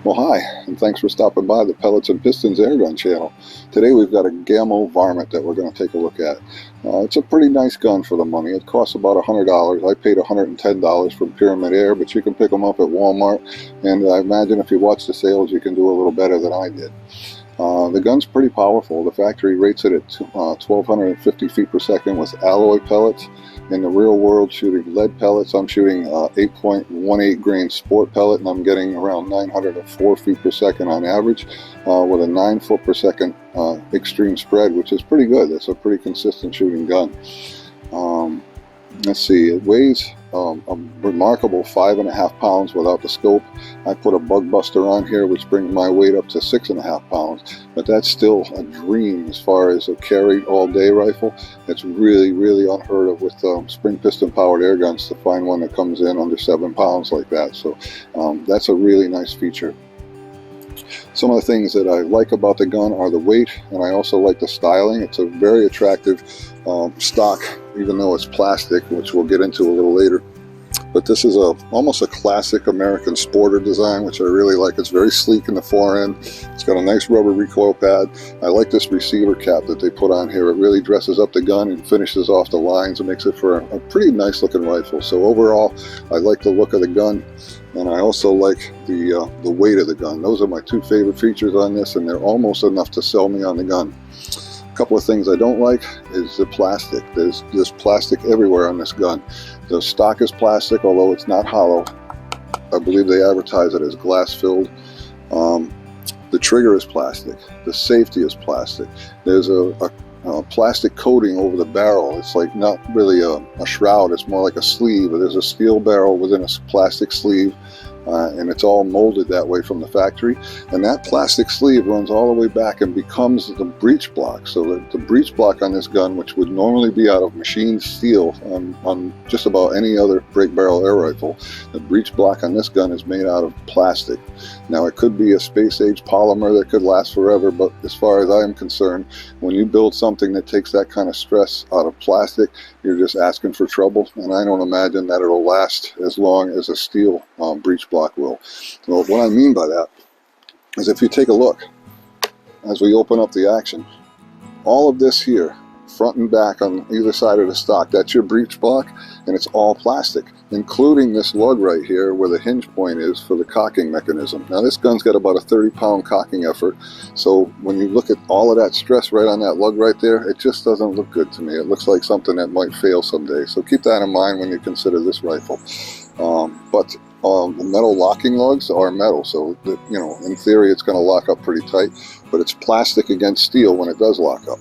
Well, hi, and thanks for stopping by the Pellets and Pistons Airgun channel. Today we've got a Gamo Varmint that we're going to take a look at. It's a pretty nice gun for the money. It costs about $100. I paid $110 from Pyramid Air, but you can pick them up at Walmart, and I imagine if you watch the sales you can do a little better than I did. The gun's pretty powerful. The factory rates it at 1,250 feet per second with alloy pellets. In the real world, shooting lead pellets, I'm shooting 8.18 grain sport pellet, and I'm getting around 904 feet per second on average with a 9 foot per second extreme spread, which is pretty good. It's a pretty consistent shooting gun. Let's see, it weighs a remarkable 5.5 pounds without the scope. I put a bug buster on here, which brings my weight up to 6.5 pounds, but that's still a dream as far as a carry all day rifle. It's really unheard of with spring piston powered air guns to find one that comes in under 7 pounds like that. So that's a really nice feature. Some of the things that I like about the gun are the weight, and I also like the styling. It's a very attractive stock, even though it's plastic, which we'll get into a little later. But this is almost a classic American sporter design, which I really like. It's very sleek in the fore end. It's got a nice rubber recoil pad. I like this receiver cap that they put on here. It really dresses up the gun and finishes off the lines and makes it for a pretty nice looking rifle. So overall, I like the look of the gun, and I also like the weight of the gun. Those are my two favorite features on this, and they're almost enough to sell me on the gun. A couple of things I don't like is the plastic. There's plastic everywhere on this gun. The stock is plastic, although it's not hollow. I believe they advertise it as glass filled. The trigger is plastic. The safety is plastic. There's a plastic coating over the barrel. It's like not really a shroud, it's more like a sleeve. There's a steel barrel within a plastic sleeve, and it's all molded that way from the factory. And that plastic sleeve runs all the way back and becomes the breech block. So the breech block on this gun, which would normally be out of machined steel on just about any other break barrel air rifle, the breech block on this gun is made out of plastic. Now it could be a space age polymer that could last forever, but as far as I am concerned, when you build something that takes that kind of stress out of plastic, you're just asking for trouble, and I don't imagine that it'll last as long as a steel breech block will. So what I mean by that is, if you take a look as we open up the action, all of this here, front and back on either side of the stock, that's your breech block, and it's all plastic, including this lug right here where the hinge point is for the cocking mechanism. Now this gun's got about a 30-pound cocking effort, so when you look at all of that stress right on that lug right there, it just doesn't look good to me. It looks like something that might fail someday, so keep that in mind when you consider this rifle. The metal locking lugs are metal, so that, you know, in theory it's going to lock up pretty tight, but it's plastic against steel when it does lock up.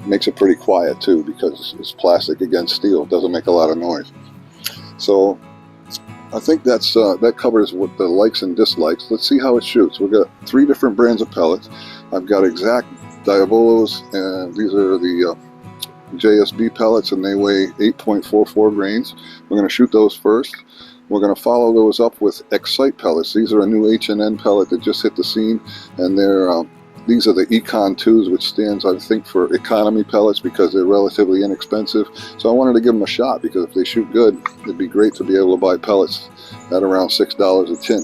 It makes it pretty quiet too, because it's plastic against steel. It doesn't make a lot of noise. So I think that covers what the likes and dislikes. Let's see how it shoots. We've got 3 different brands of pellets. I've got exact Diabolos, and these are the JSB pellets, and they weigh 8.44 grains. We're going to shoot those first. We're going to follow those up with Excite pellets. These are a new H&N pellet that just hit the scene, and these are the Econ 2s, which stands, I think, for economy pellets because they're relatively inexpensive. So I wanted to give them a shot, because if they shoot good, it'd be great to be able to buy pellets at around $6 a tin.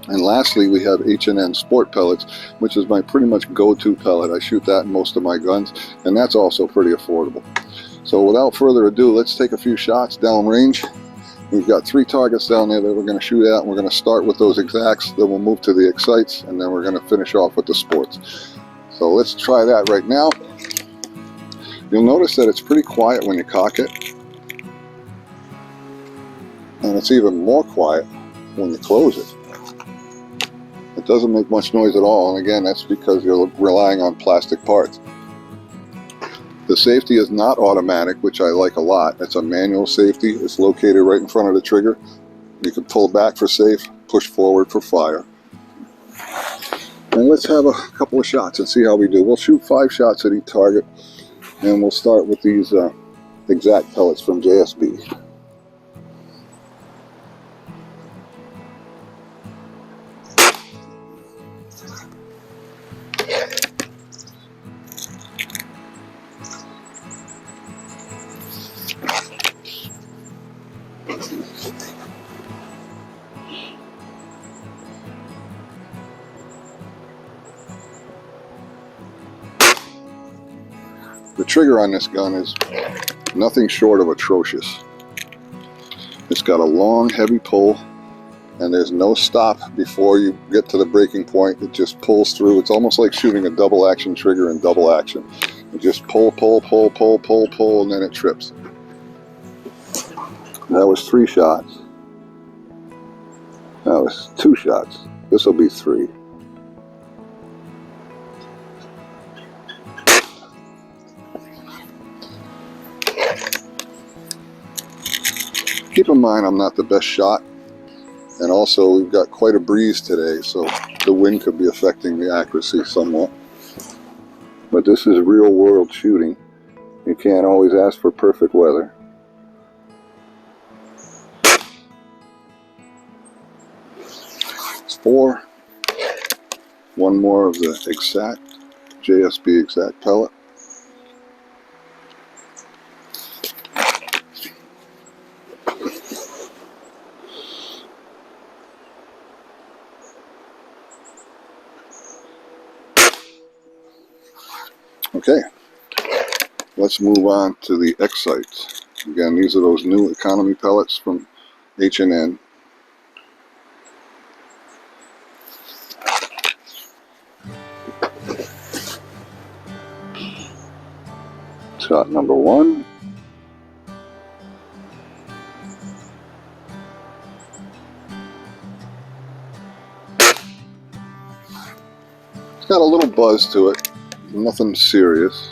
And lastly, we have H&N Sport pellets, which is my pretty much go-to pellet. I shoot that in most of my guns, and that's also pretty affordable. So without further ado, let's take a few shots down range. We've got 3 targets down there that we're going to shoot at, and we're going to start with those exacts, then we'll move to the Excites, and then we're going to finish off with the Sports. So let's try that right now. You'll notice that it's pretty quiet when you cock it, and it's even more quiet when you close it. It doesn't make much noise at all, and again, that's because you're relying on plastic parts. The safety is not automatic, which I like a lot. It's a manual safety. It's located right in front of the trigger. You can pull back for safe, push forward for fire. And let's have a couple of shots and see how we do. We'll shoot 5 shots at each target, and we'll start with these exact pellets from JSB. The trigger on this gun is nothing short of atrocious. It's got a long, heavy pull, and there's no stop before you get to the breaking point. It just pulls through. It's almost like shooting a double action trigger in double action. You just pull, pull, pull, pull, pull, pull, and then it trips. That was 3 shots. That was 2 shots. This will be 3. Keep in mind I'm not the best shot, and also we've got quite a breeze today, so the wind could be affecting the accuracy somewhat. But this is real world shooting. You can't always ask for perfect weather. It's 4. One more of the exact, JSB exact pellet. Okay, let's move on to the X-Sights. Again, these are those new economy pellets from H&N. Shot number 1. It's got a little buzz to it. Nothing serious.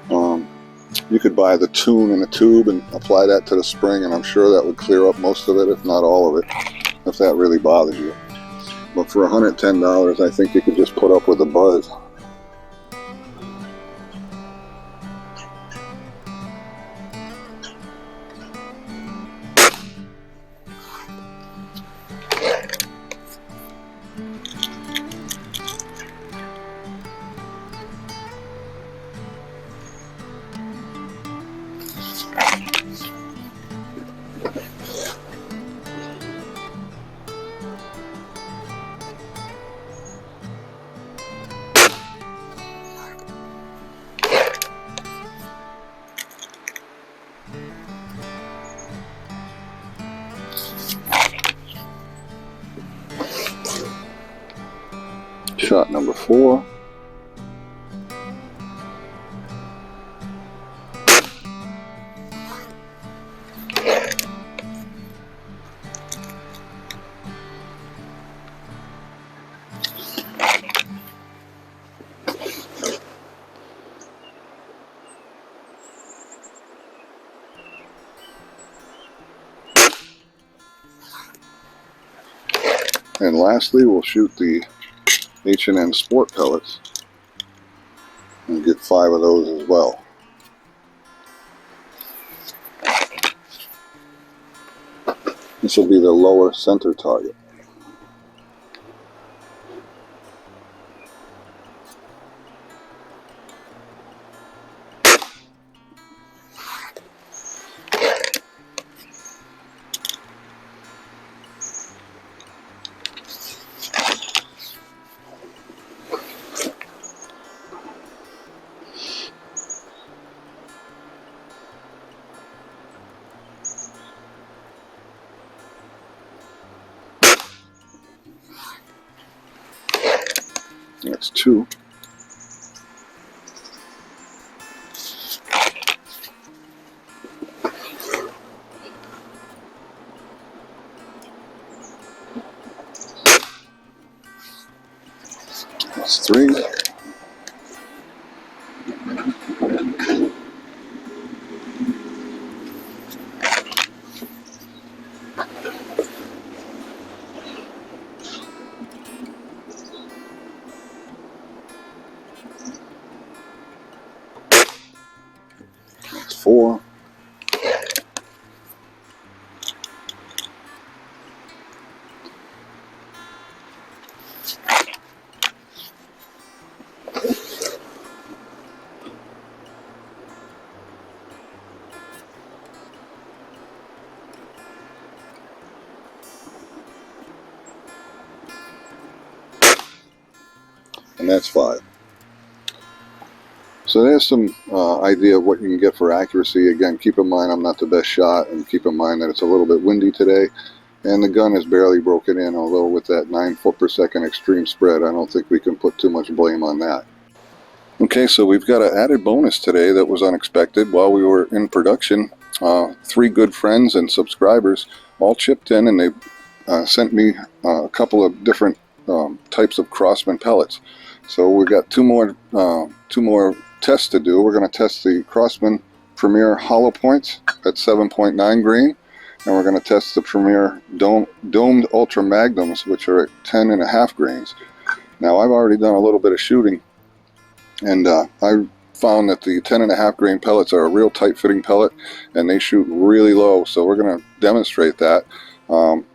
You could buy the tune in a tube and apply that to the spring, and I'm sure that would clear up most of it, if not all of it, if that really bothers you. But for $110, I think you could just put up with the buzz. Shot number 4. And lastly, we'll shoot the H&N Sport pellets and get 5 of those as well. This will be the lower center target. That's 2. That's 3. That's 4. And that's 5. So there's some idea of what you can get for accuracy. Again, keep in mind I'm not the best shot, and keep in mind that it's a little bit windy today, and the gun is barely broken in, although with that 9 foot per second extreme spread, I don't think we can put too much blame on that. Okay, so we've got an added bonus today that was unexpected. While we were in production, 3 good friends and subscribers all chipped in, and they sent me a couple of different types of Crossman pellets. So we've got two more tests to do. We're going to test the Crossman Premier Hollow Points at 7.9 grain, and we're going to test the Premier Domed Ultra Magnums, which are at 10.5 grains. Now, I've already done a little bit of shooting, and I found that the 10.5 grain pellets are a real tight fitting pellet, and they shoot really low. So we're going to demonstrate that. I'm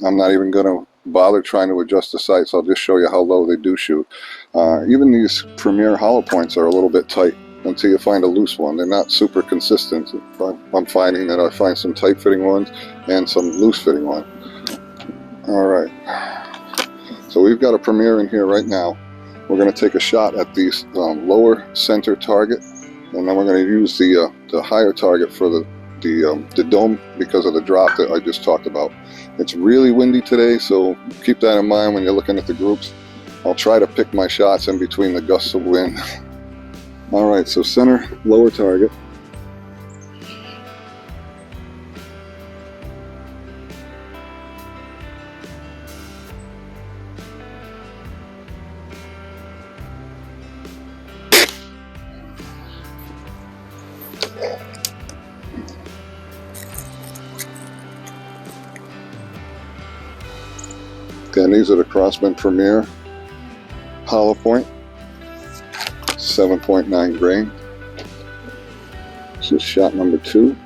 not even going to bother trying to adjust the sights. I'll just show you how low they do shoot. Even these Premier Hollow Points are a little bit tight until you find a loose one. They're not super consistent. I'm finding that I find some tight fitting ones and some loose fitting ones. Alright, so we've got a Premier in here right now. We're going to take a shot at the lower center target, and then we're going to use the higher target for the dome because of the drop that I just talked about. It's really windy today, so keep that in mind when you're looking at the groups. I'll try to pick my shots in between the gusts of wind. Alright, so center, lower target. Again, these are the Crossman Premier Hollow Point, 7.9 grain. This is shot number 2.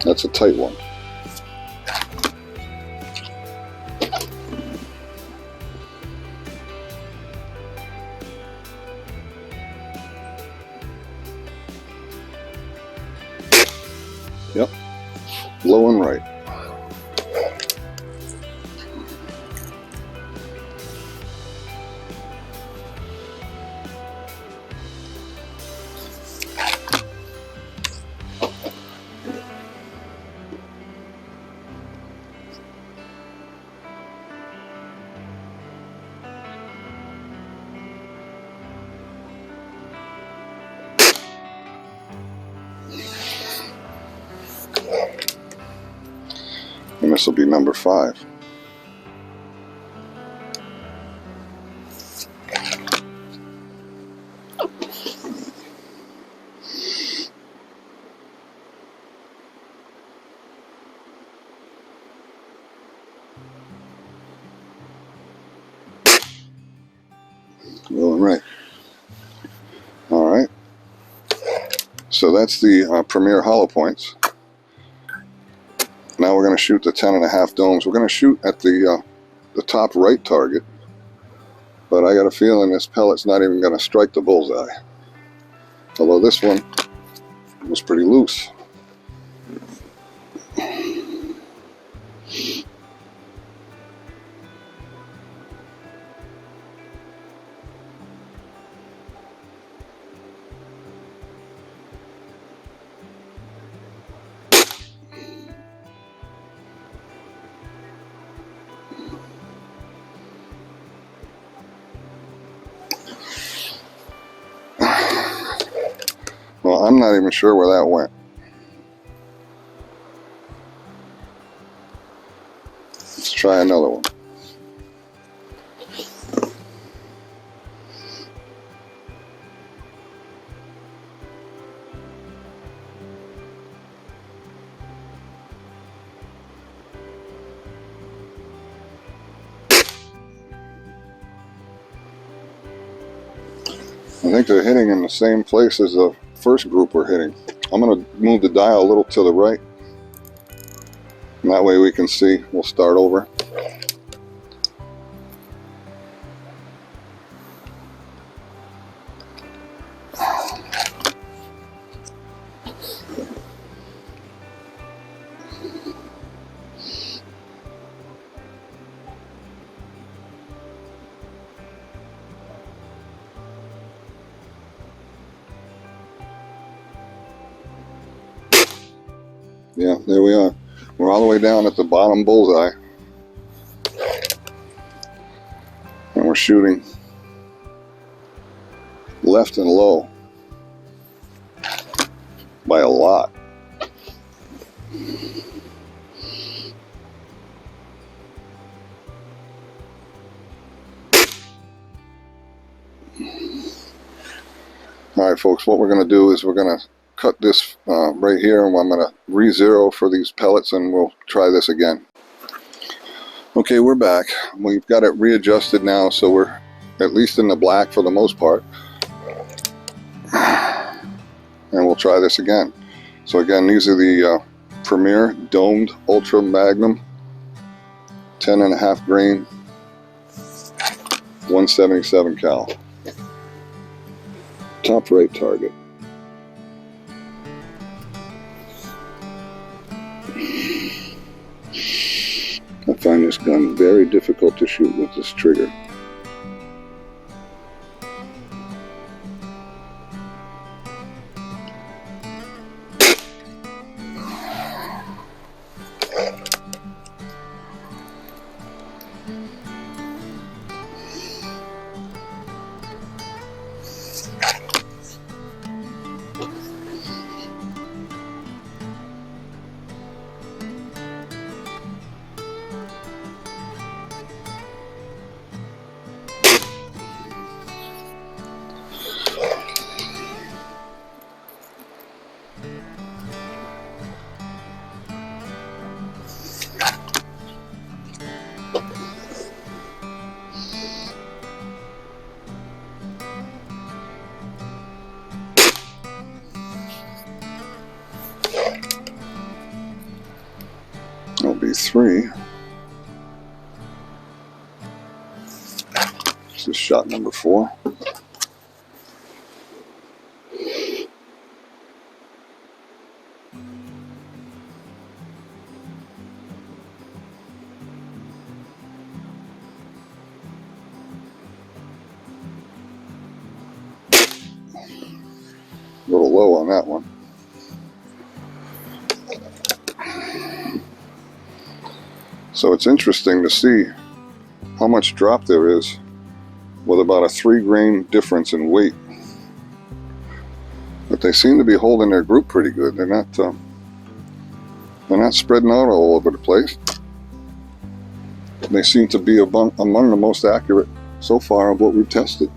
That's a tight one. Yep, low and right. And this will be number 5. Going right. All right. So that's the Premier Hollow Points. Now we're going to shoot the 10.5 domes. We're going to shoot at the top right target, but I got a feeling this pellet's not even going to strike the bullseye. Although this one was pretty loose. Well, I'm not even sure where that went. Let's try another one. I think they're hitting in the same place as the first group we're hitting. I'm going to move the dial a little to the right, and that way we can see. We'll start over. Yeah, there we are. We're all the way down at the bottom bullseye. And we're shooting left and low by a lot. All right, folks, what we're going to do is we're going to cut this right here, and I'm going to re-zero for these pellets, and we'll try this again. Okay, we're back. We've got it readjusted now, so we're at least in the black for the most part. And we'll try this again. So again, these are the Premier Domed Ultra Magnum 10.5 grain 177 cal. Top right target. I find this gun very difficult to shoot with this trigger. That'll be 3. This is shot number 4. A little low on that one. So it's interesting to see how much drop there is with about a 3 grain difference in weight. But they seem to be holding their group pretty good. They're not spreading out all over the place. They seem to be among the most accurate so far of what we've tested.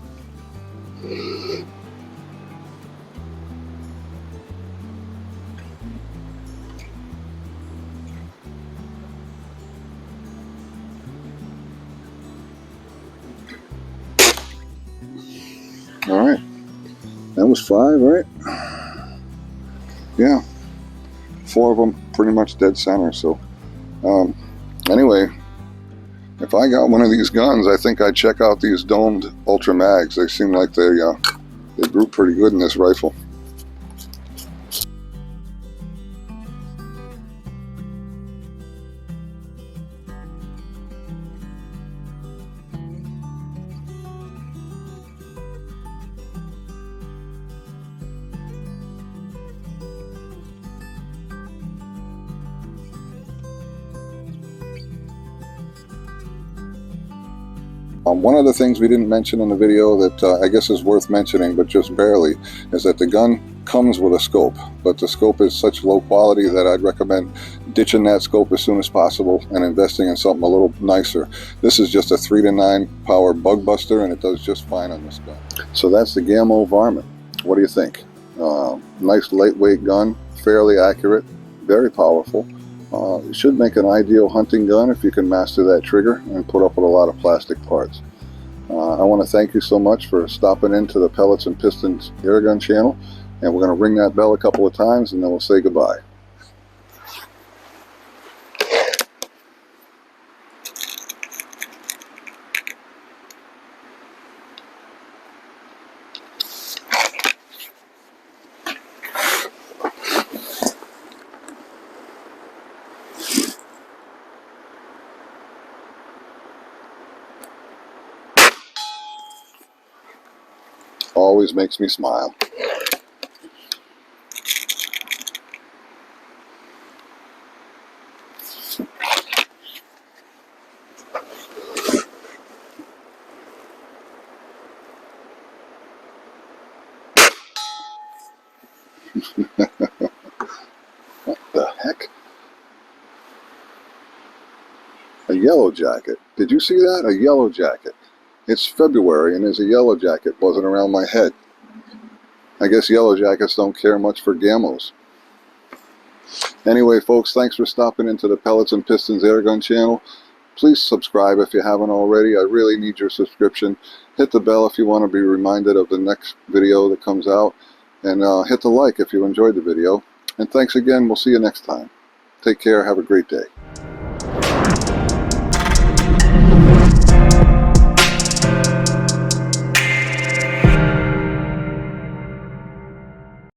All right, that was 5, right? Yeah, 4 of them pretty much dead center. So anyway, if I got one of these guns, I think I'd check out these domed Ultra Mags. They seem like they group pretty good in this rifle. One of the things we didn't mention in the video that I guess is worth mentioning, but just barely, is that the gun comes with a scope, but the scope is such low quality that I'd recommend ditching that scope as soon as possible and investing in something a little nicer. This is just a 3 to 9 power bug buster, and it does just fine on this gun. So that's the Gamo Varmint. What do you think? Nice lightweight gun, fairly accurate, very powerful. It should make an ideal hunting gun if you can master that trigger and put up with a lot of plastic parts. I want to thank you so much for stopping into the Pellets and Pistons Airgun channel, and we're going to ring that bell a couple of times and then we'll say goodbye. Always makes me smile. What the heck? A yellow jacket. Did you see that? A yellow jacket. It's February and there's a yellow jacket buzzing around my head. I guess yellow jackets don't care much for gamos. Anyway, folks, thanks for stopping into the Pellets and Pistons Airgun channel. Please subscribe if you haven't already. I really need your subscription. Hit the bell if you want to be reminded of the next video that comes out. And hit the like if you enjoyed the video. And thanks again. We'll see you next time. Take care. Have a great day.